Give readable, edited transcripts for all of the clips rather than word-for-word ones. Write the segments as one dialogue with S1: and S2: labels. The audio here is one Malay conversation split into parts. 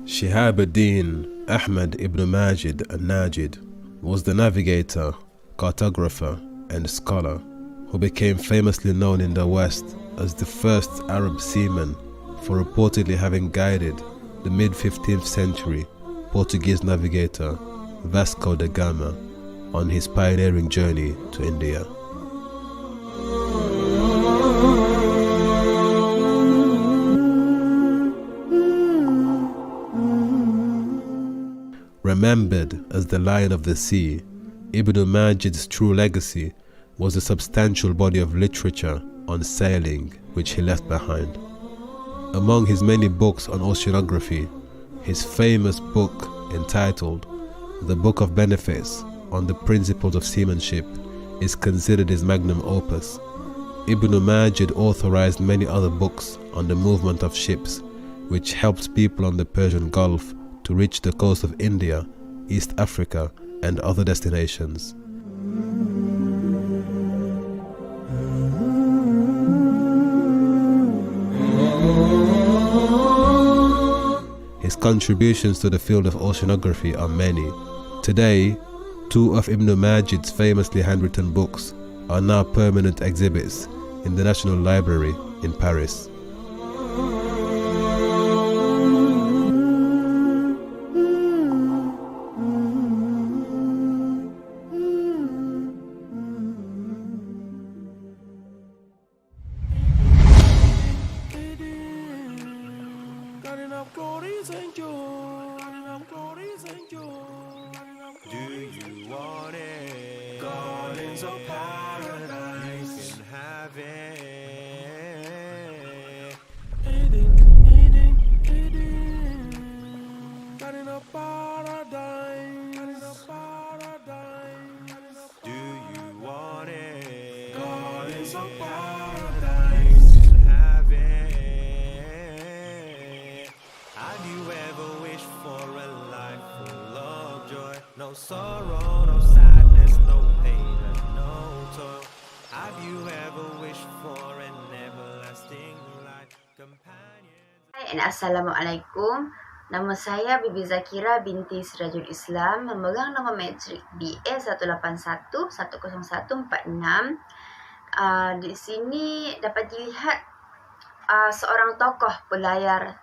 S1: Shihabuddin Ahmad ibn Majid al-Najid was the navigator, cartographer, and scholar who became famously known in the West as the first Arab seaman for reportedly having guided the mid-15th century Portuguese navigator Vasco da Gama on his pioneering journey to India. Remembered as the Lion of the Sea, Ibn Majid's true legacy was a substantial body of literature on sailing which he left behind. Among his many books on oceanography, his famous book entitled The Book of Benefits on the Principles of Seamanship is considered his magnum opus. Ibn Majid authorized many other books on the movement of ships, which helped people on the Persian Gulf to reach the coast of India, East Africa, and other destinations. His contributions to the field of oceanography are many. Today, two of Ibn Majid's famously handwritten books are now permanent exhibits in the National Library in Paris.
S2: Do you want it? Gardens of paradise, you can have it. Eden, garden of paradise, Do you want it? Gardens of paradise, you can have it. Have you ever wished for a life full of joy? No sorrow, no sadness, no pain and no toil. Have you ever wished for an everlasting life? Companions.
S3: Hai, Assalamualaikum. Nama saya Bibi Zakira binti Sirajul Islam, memegang nama matrik BA181-10146. Di sini dapat dilihat seorang tokoh pelayar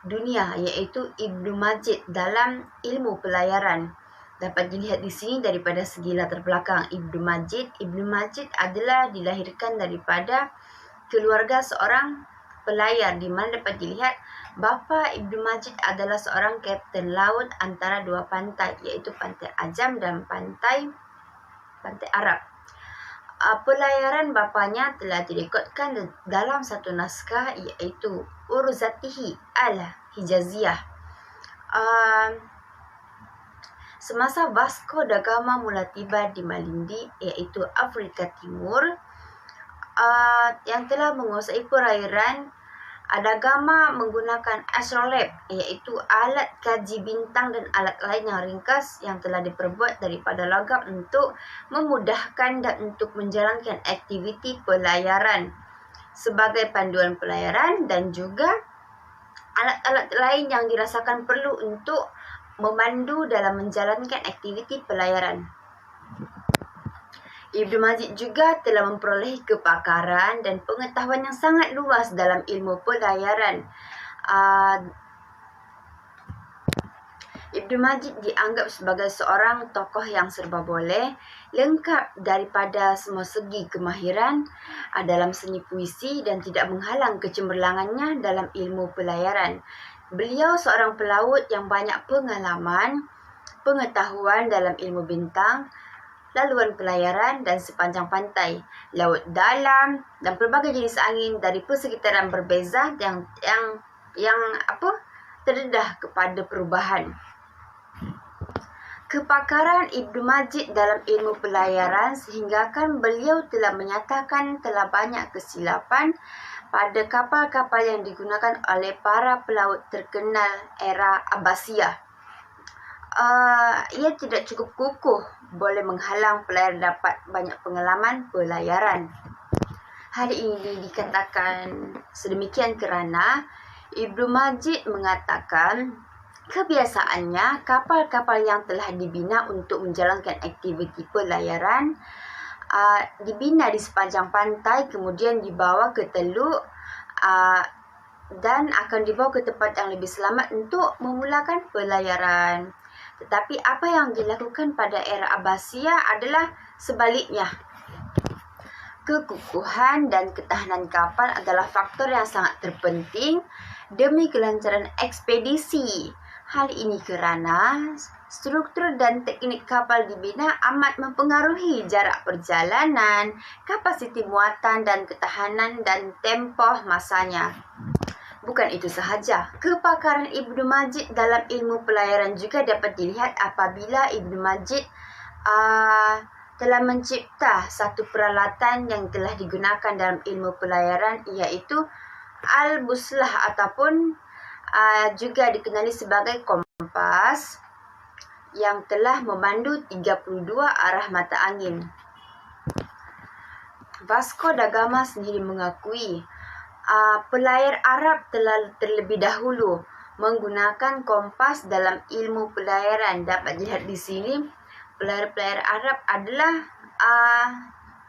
S3: dunia, iaitu Ibnu Majid dalam ilmu pelayaran. Dapat dilihat di sini daripada segi latar belakang Ibnu Majid. Ibnu Majid adalah dilahirkan daripada keluarga seorang pelayar, di mana dapat dilihat bapa Ibnu Majid adalah seorang kapten laut antara dua pantai, iaitu pantai Ajam dan pantai Arab. Pelayaran bapanya telah direkodkan dalam satu naskah, iaitu Uruzatihi al-Hijaziyah. Semasa Vasco da Gama mula tiba di Malindi, iaitu Afrika Timur, yang telah menguasai perairan, da Gama menggunakan astrolabe, iaitu alat kaji bintang dan alat lain yang ringkas yang telah diperbuat daripada logam untuk memudahkan dan untuk menjalankan aktiviti pelayaran sebagai panduan pelayaran, dan juga alat-alat lain yang dirasakan perlu untuk memandu dalam menjalankan aktiviti pelayaran. Ibnu Majid juga telah memperoleh kepakaran dan pengetahuan yang sangat luas dalam ilmu pelayaran. Ibnu Majid dianggap sebagai seorang tokoh yang serba boleh, lengkap daripada semua segi kemahiran dalam seni puisi dan tidak menghalang kecemerlangannya dalam ilmu pelayaran. Beliau seorang pelaut yang banyak pengalaman, pengetahuan dalam ilmu bintang, laluan pelayaran dan sepanjang pantai, laut dalam dan pelbagai jenis angin dari persekitaran berbeza yang terdedah kepada perubahan. Kepakaran Ibnu Majid dalam ilmu pelayaran sehinggakan beliau telah menyatakan telah banyak kesilapan pada kapal-kapal yang digunakan oleh para pelaut terkenal era Abbasiyah. Ia tidak cukup kukuh boleh menghalang pelayar dapat banyak pengalaman pelayaran. Hal ini dikatakan sedemikian kerana Ibnu Majid mengatakan kebiasaannya kapal-kapal yang telah dibina untuk menjalankan aktiviti pelayaran dibina di sepanjang pantai, kemudian dibawa ke teluk dan akan dibawa ke tempat yang lebih selamat untuk memulakan pelayaran. Tetapi apa yang dilakukan pada era Abbasiyah adalah sebaliknya. Kekukuhan dan ketahanan kapal adalah faktor yang sangat terpenting demi kelancaran ekspedisi. Hal ini kerana struktur dan teknik kapal dibina amat mempengaruhi jarak perjalanan, kapasiti muatan dan ketahanan dan tempoh masanya. Bukan itu sahaja, kepakaran Ibnu Majid dalam ilmu pelayaran juga dapat dilihat apabila Ibnu Majid telah mencipta satu peralatan yang telah digunakan dalam ilmu pelayaran, iaitu al-buslah ataupun juga dikenali sebagai kompas yang telah memandu 32 arah mata angin. Vasco da Gama sendiri mengakui pelayar Arab telah terlebih dahulu menggunakan kompas dalam ilmu pelayaran. Dapat dilihat di sini, pelayar-pelayar Arab adalah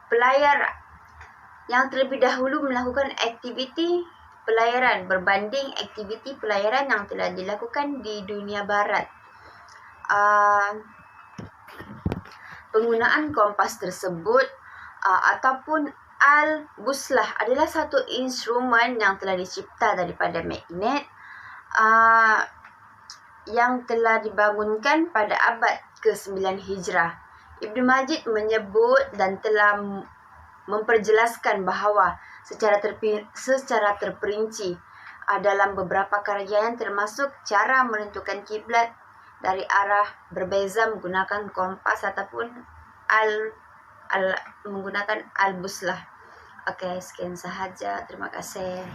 S3: pelayar yang terlebih dahulu melakukan aktiviti pelayaran berbanding aktiviti pelayaran yang telah dilakukan di dunia barat. Penggunaan kompas tersebut ataupun al-buslah adalah satu instrumen yang telah dicipta daripada magnet yang telah dibangunkan pada abad ke-9 Hijrah. Ibnu Majid menyebut dan telah memperjelaskan bahawa secara terperinci dalam beberapa karyanya termasuk cara menentukan kiblat dari arah berbeza menggunakan kompas ataupun menggunakan al-buslah. Okey, sekian sahaja. Terima kasih.